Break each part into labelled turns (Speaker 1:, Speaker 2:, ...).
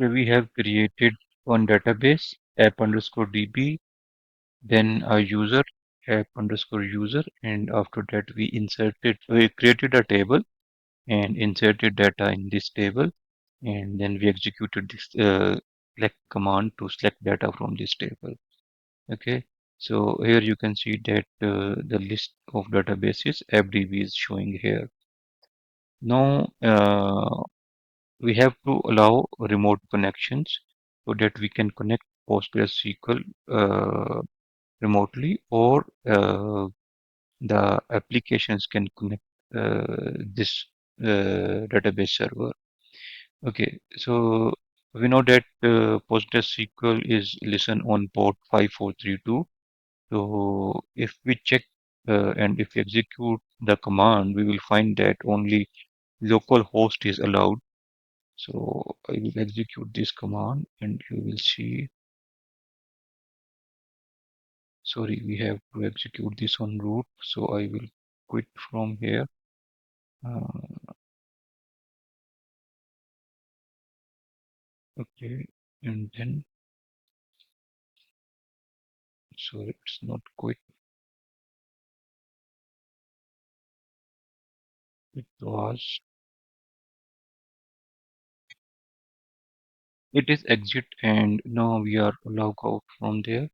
Speaker 1: So we have created one database, app underscore DB, then a user, app underscore user, and after that we created a table and inserted data in this table, and then we executed this select command to select data from this table. Okay, so here you can see that the list of databases FDB is showing here. Now we have to allow remote connections so that we can connect PostgreSQL remotely, or the applications can connect this database server. Okay, so we know that PostgreSQL is listen on port 5432. So if we check and if we execute the command, we will find that only local host is allowed. So I will execute this command and you will see, sorry, we have to execute this on root. So I will quit from here. Okay, and then, sorry, it's not quit. It was, it is exit, and now we are log out from there.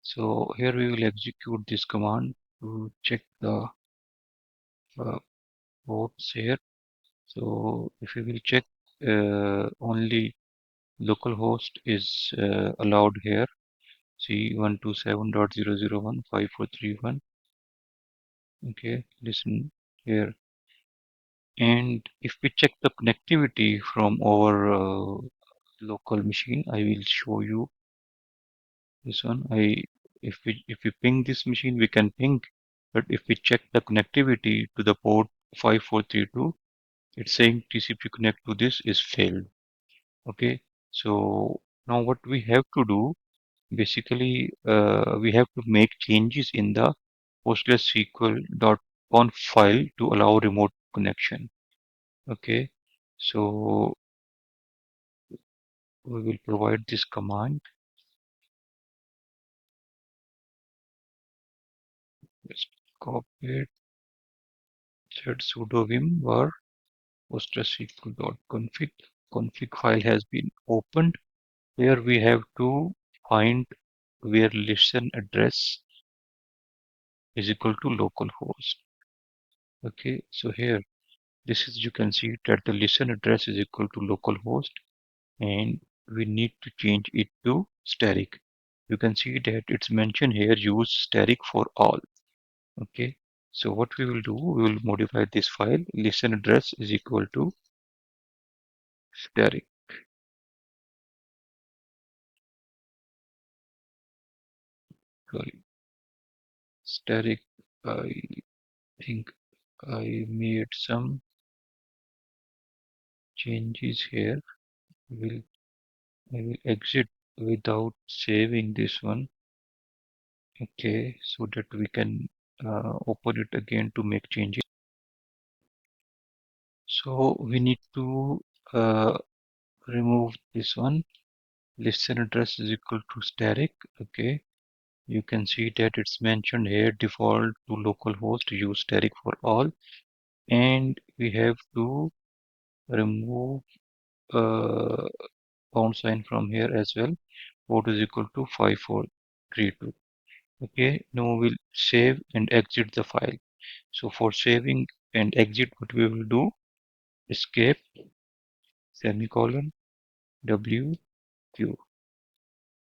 Speaker 1: So here we will execute this command to check the uh, ports here. So if we will check, only localhost is allowed here. See 127.0.0.1.5.4.3.1. Okay, listen here. And if we check the connectivity from our local machine, I will show you this one. If we ping this machine, we can ping, but if we check the connectivity to the port 5432, it's saying TCP connect to this is failed. Okay, so now what we have to do, basically, we have to make changes in the PostgreSQL.conf file to allow remote connection. Okay, so we will provide this command. Just copy it, set sudo vim var PostgreSQL.config. Config file has been opened. Here we have to find where listen address is equal to localhost. Okay, so here this is, you can see that the listen address is equal to localhost, and we need to change it to static. You can see that it's mentioned here, use static for all. Okay, so what we will do, we will modify this file. Listen address is equal to static. Sorry, static. I think I made some changes here. Will I will exit without saving this one. Okay, so that we can open it again to make changes. So we need to uh, remove this one. Listen address is equal to static. Okay, you can see that it's mentioned here, default to localhost, use static for all, and we have to remove uh, pound sign from here as well. Port is equal to 5432. Okay, now we'll save and exit the file. So for saving and exit, what we will do, escape, semicolon, W, Q.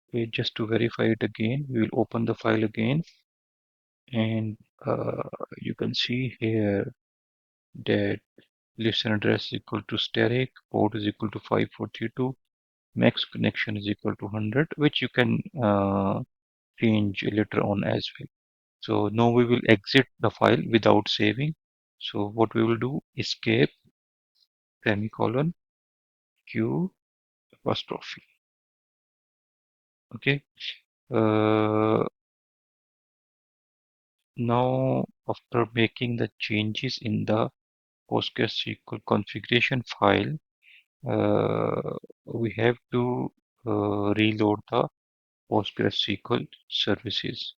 Speaker 1: Okay, just to verify it again, we will open the file again, and you can see here that listen address is equal to static, port is equal to 5432, max connection is equal to 100, which you can change later on as well. So now we will exit the file without saving. So what we will do, escape, semicolon, Q, apostrophe. Okay. Uh, Now, after making the changes in the PostgreSQL configuration file, we have to reload the PostgreSQL services.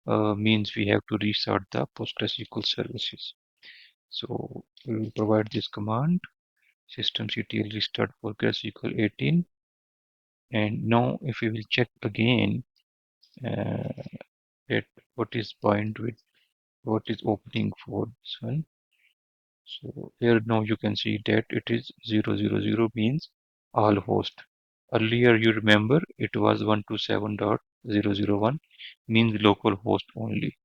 Speaker 1: Means we have to restart the PostgreSQL services. So we will provide this command systemctl restart PostgreSQL 18. And now if we will check again that what is point with what is opening for this one. So here now you can see that it is 000 means all host. Earlier you remember it was 127.001 means local host only.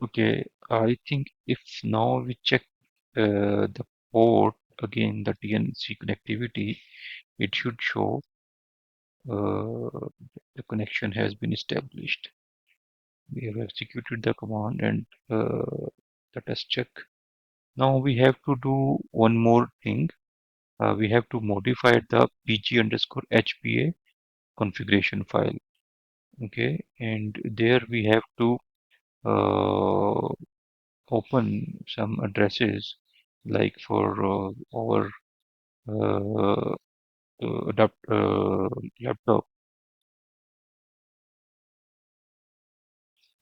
Speaker 1: Okay, I think if now we check the port again, the TNC connectivity, it should show the connection has been established. We have executed the command and let us check. Now we have to do one more thing. We have to modify the pg underscore hpa configuration file. Okay, and there we have to uh, open some addresses like for our uh, laptop.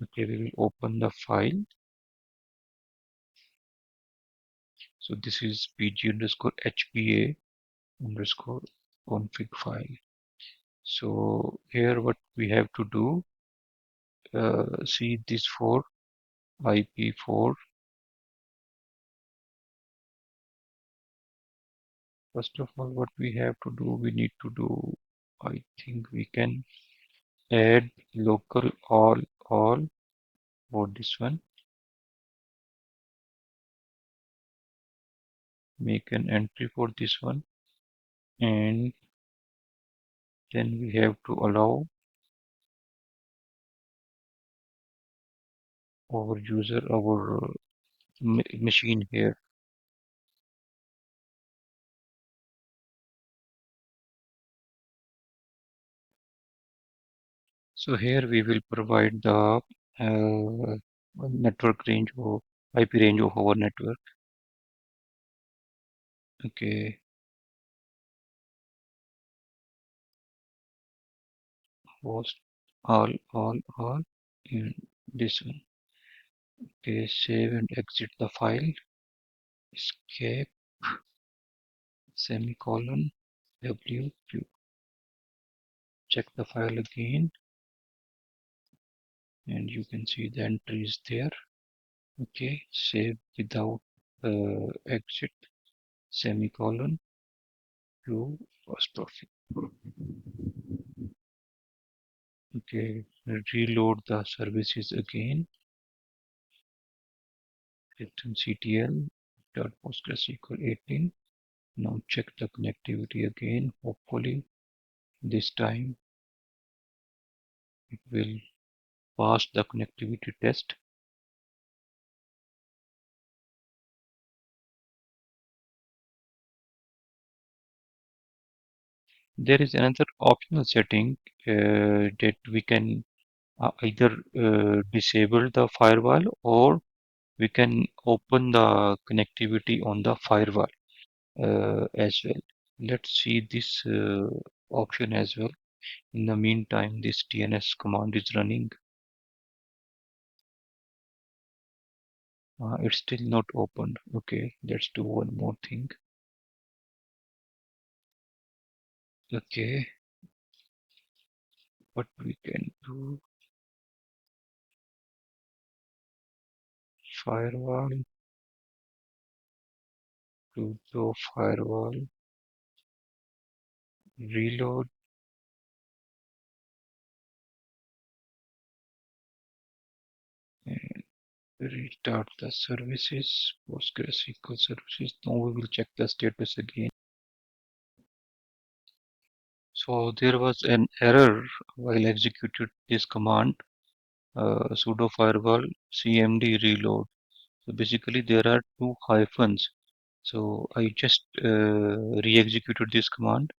Speaker 1: Okay, we will open the file. So this is pg underscore hpa underscore config file. So here what we have to do, see this for IP4. First of all, what we have to do, we need to do, I think we can add local all for this one, make an entry for this one, and then we have to allow our user, our machine here. So here we will provide the network range or IP range of our network. Okay, host all in this one. Okay, save and exit the file. Escape semicolon w. Check the file again, and you can see the entry is there. Okay, save without exit semicolon to apostrophe. Okay, reload the services again. systemctl dot PostgreSQL 18. Now check the connectivity again. Hopefully this time it will pass the connectivity test. There is another optional setting that we can either disable the firewall or we can open the connectivity on the firewall as well. Let's see this option as well. In the meantime, this TNS command is running. It's still not opened. Okay, let's do one more thing. Okay, what we can do, firewall to the firewall, reload, and restart the services, PostgreSQL services. Now we will check the status again. So there was an error while executed this command, sudo firewall cmd reload. So basically there are two hyphens. So I just re-executed this command,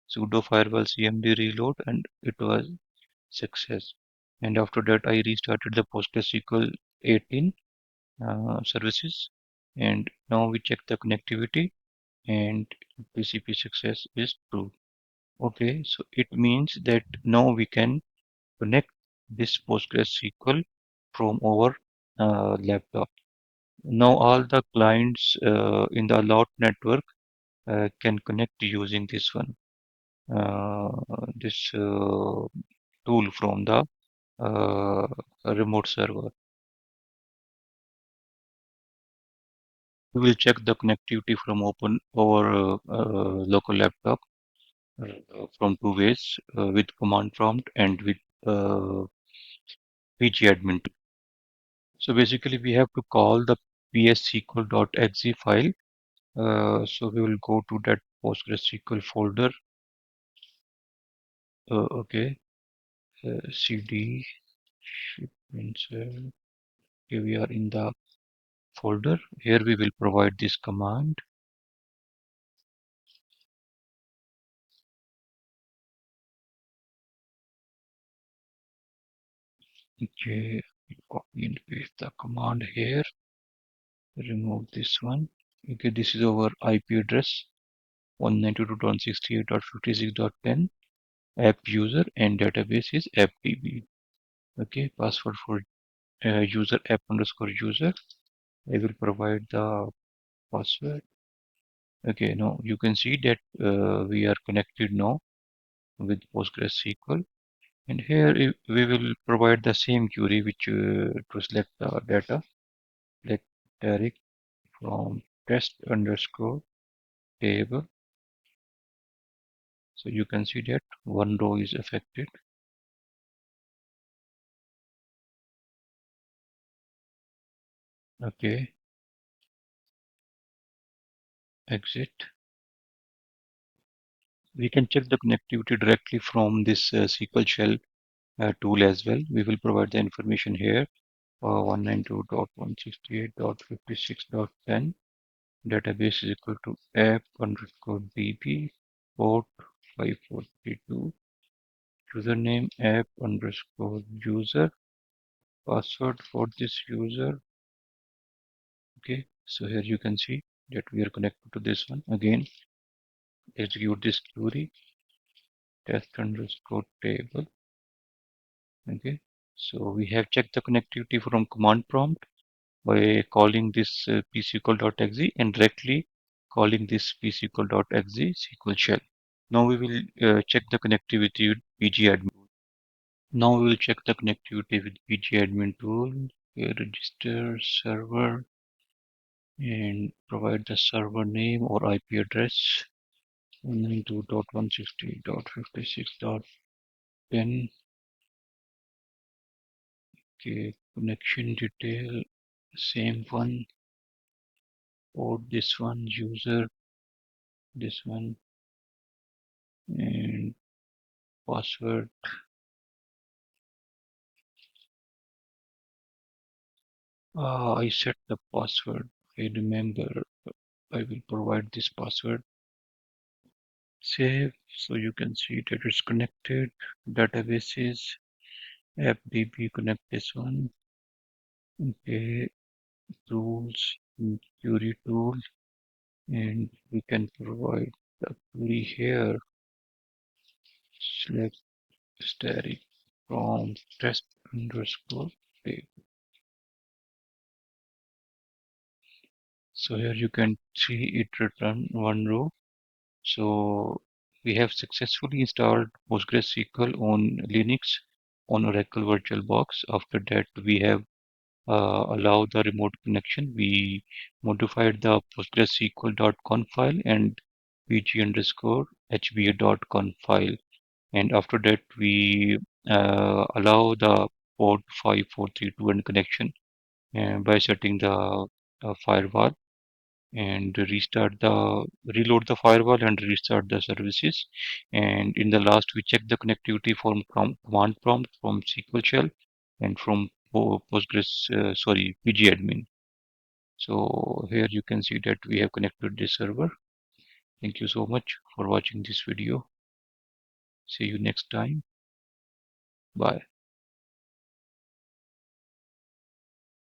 Speaker 1: sudo firewall cmd reload, and it was success. And after that I restarted the PostgreSQL 18 services. And now we check the connectivity, and TCP success is true. Okay, so it means that now we can connect this PostgreSQL from our laptop. Now all the clients in the allowed network can connect using this one, uh, this tool from the uh, remote server. We will check the connectivity from open our local laptop from two ways, with command prompt and with pgadmin. So basically, we have to call the psql.exe file. So we will go to that PostgreSQL folder. Okay, cd shipments. Okay, we are in the folder. Here we will provide this command. Okay, copy and paste the command here. Remove this one. Okay, this is our IP address 192.168.56.10. App user and database is appdb. Okay, password for user app underscore user. I will provide the password. Okay, now you can see that we are connected now with PostgreSQL, and here we will provide the same query which to select the data, like direct from test underscore table. So you can see that one row is affected. Okay, exit. We can check the connectivity directly from this SQL shell tool as well. We will provide the information here. 192.168.56.10. Database is equal to app underscore db port 5432. Username app underscore user. Password for this user. Okay, so here you can see that we are connected to this one. Again, execute this query test underscore table. Okay, so we have checked the connectivity from command prompt by calling this psql.exe and directly calling this psql.exe SQL shell. Now we will check the connectivity with pgadmin. Now we will check the connectivity with pgadmin tool. Register server and provide the server name or IP address 192.168.56.10. Okay, connection detail, same one, port this one, user this one, and password. I set the password. I remember. I will provide this password. Save. So you can see that it's connected. Databases. FDB connect this one. Okay. Tools. Query tool. And we can provide the query here. Select static from test underscore table. So here you can see it return one row. So we have successfully installed PostgreSQL on Linux on Oracle VirtualBox. After that, we have allowed the remote connection. We modified the PostgreSQL.conf file and pg underscore hba.conf file. And after that, we allow the port 5432 and connection by setting the firewall and reload the firewall and restart the services. And in the last, we check the connectivity from command prompt from SQL shell and from pgadmin. So here you can see that we have connected this server. Thank you so much for watching this video. See you next time. Bye.